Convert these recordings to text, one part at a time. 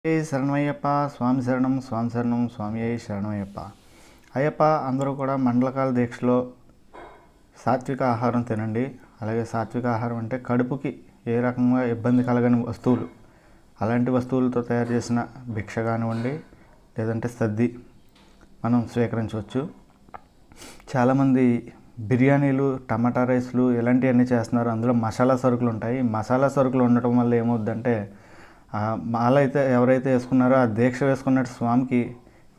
ఏ శరణమయ్యప్ప స్వామి శరణం స్వామి శరణం స్వామి అయ్యి శరణమయ్యప్ప. అయ్యప్ప అందరూ కూడా మండలకాల దీక్షలో సాత్విక ఆహారం తినండి. అలాగే సాత్విక ఆహారం అంటే కడుపుకి ఏ రకంగా ఇబ్బంది కలగని వస్తువులు, అలాంటి వస్తువులతో తయారు చేసిన భిక్ష కానివ్వండి, లేదంటే సద్ది మనం స్వీకరించవచ్చు. చాలామంది బిర్యానీలు, టమాటా రైస్లు ఇలాంటివన్నీ చేస్తున్నారు. అందులో మసాలా సరుకులు ఉంటాయి. మసాలా సరుకులు ఉండటం వల్ల ఏమవుద్దంటే మాల అయితే ఎవరైతే వేసుకున్నారో ఆ దీక్ష వేసుకున్నట్టు స్వామికి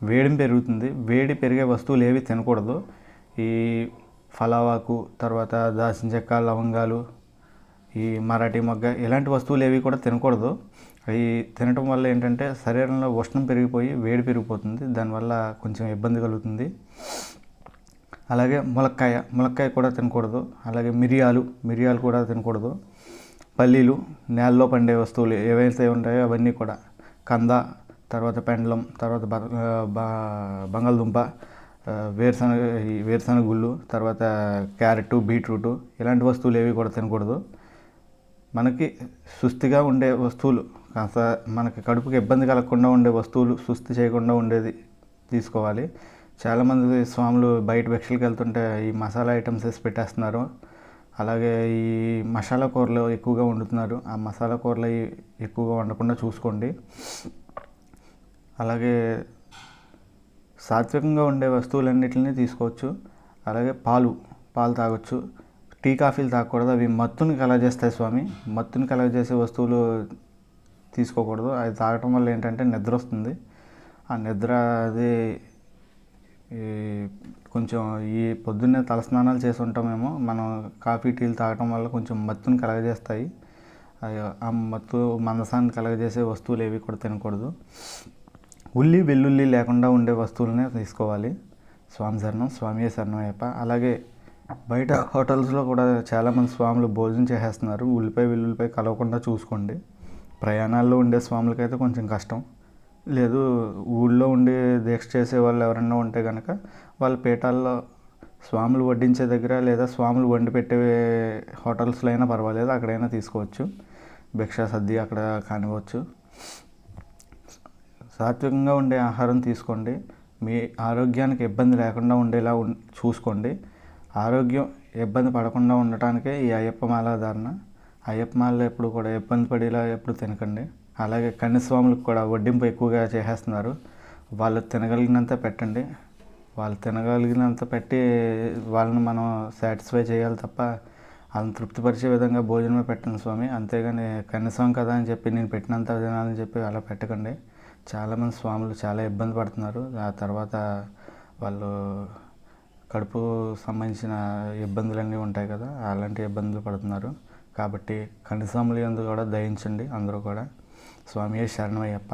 వేడిమి పెరుగుతుంది. వేడి పెరిగే వస్తువులు ఏవి తినకూడదు. ఈ ఫలావాకు, తర్వాత దాల్చిన చెక్క, లవంగాలు, ఈ మరాఠీ మొగ్గ ఇలాంటి వస్తువులు ఏవి కూడా తినకూడదు. అవి తినటం వల్ల ఏంటంటే శరీరంలో ఉష్ణం పెరిగిపోయి వేడి పెరిగిపోతుంది. దానివల్ల కొంచెం ఇబ్బంది కలుగుతుంది. అలాగే ములక్కాయ కూడా తినకూడదు. అలాగే మిరియాలు కూడా తినకూడదు. పల్లీలు, నేలలో పండే వస్తువులు ఏవైతే ఉంటాయో అవన్నీ కూడా, కంద, తర్వాత పెండలం, తర్వాత బంగాళదుంప, వేరుశనగ గుళ్ళు, తర్వాత క్యారెట్, బీట్రూట్ ఇలాంటి వస్తువులు ఏవి కూడా తినకూడదు. మనకి సుస్థిగా ఉండే వస్తువులు, కాస్త మనకి కడుపుకి ఇబ్బంది కలగకుండా ఉండే వస్తువులు, సుస్థి చేయకుండా ఉండేది తీసుకోవాలి. చాలామంది స్వాములు బయట భిక్షలకు వెళ్తుంటే ఈ మసాలా ఐటమ్స్ వేసి పెట్టేస్తున్నారు. అలాగే ఈ మసాలా కూరలు ఎక్కువగా వండుతున్నారు. ఆ మసాలా కూరలు ఎక్కువగా వండకుండా చూసుకోండి. అలాగే సాత్వికంగా ఉండే వస్తువులన్నిటిని తీసుకోవచ్చు. అలాగే పాలు తాగొచ్చు. టీ, కాఫీలు తాగకూడదు. అవి మత్తుని కలగజేస్తాయి స్వామి. మత్తుని కలగజేసే వస్తువులు తీసుకోకూడదు. అది తాగటం వల్ల ఏంటంటే నిద్ర వస్తుంది. ఆ నిద్ర అది కొంచెం ఈ పొద్దున్నే తలస్నానాలు చేసి ఉంటామేమో, మనం కాఫీ, టీలు తాగటం వల్ల కొంచెం మత్తుని కలగజేస్తాయి. ఆ మత్తు మందసాన్ని కలగజేసే వస్తువులు ఏవి కూడా తినకూడదు. ఉల్లి, వెల్లుల్లి లేకుండా ఉండే వస్తువులనే తీసుకోవాలి. స్వామి శరణం స్వామి శరణమయ్యప్ప. అలాగే బయట హోటల్స్లో కూడా చాలామంది స్వాములు భోజనం చేసేస్తున్నారు. ఉల్లిపాయ, వెల్లుల్లిపాయ కలవకుండా చూసుకోండి. ప్రయాణాల్లో ఉండే స్వాములకైతే కొంచెం కష్టం. లేదు, ఊళ్ళో ఉండి దీక్ష చేసే వాళ్ళు ఎవరైనా ఉంటే కనుక వాళ్ళ పీఠాల్లో స్వాములు వడ్డించే దగ్గర, లేదా స్వాములు వండి పెట్టే హోటల్స్లో అయినా పర్వాలేదు, అక్కడైనా తీసుకోవచ్చు. భిక్షా సద్ది అక్కడ కానివ్వచ్చు. సాత్వికంగా ఉండే ఆహారం తీసుకోండి. మీ ఆరోగ్యానికి ఇబ్బంది లేకుండా ఉండేలా చూసుకోండి. ఆరోగ్యం ఇబ్బంది పడకుండా ఉండటానికే ఈ అయ్యప్ప మాల ధారణ. అయ్యప్ప మాలలో ఎప్పుడు కూడా ఇబ్బంది పడేలా ఎప్పుడు తినకండి. అలాగే కన్యస్వాములకు కూడా వడ్డింపు ఎక్కువగా చేసేస్తున్నారు. వాళ్ళు తినగలిగినంత పెట్టండి. వాళ్ళు తినగలిగినంత పెట్టి వాళ్ళని మనం సాటిస్ఫై చేయాలి తప్ప వాళ్ళని తృప్తిపరిచే విధంగా భోజనమే పెట్టండి స్వామి. అంతేగాని కన్యస్వామి కదా అని చెప్పి నేను పెట్టినంత తినాలని చెప్పి అలా పెట్టకండి. చాలామంది స్వాములు చాలా ఇబ్బంది పడుతున్నారు. ఆ తర్వాత వాళ్ళు కడుపు సంబంధించిన ఇబ్బందులన్నీ ఉంటాయి కదా, అలాంటి ఇబ్బందులు పడుతున్నారు. కాబట్టి కన్యస్వాములు యందు కూడా దయించండి అందరూ కూడా. స్వామి శరణమయ్యప్ప.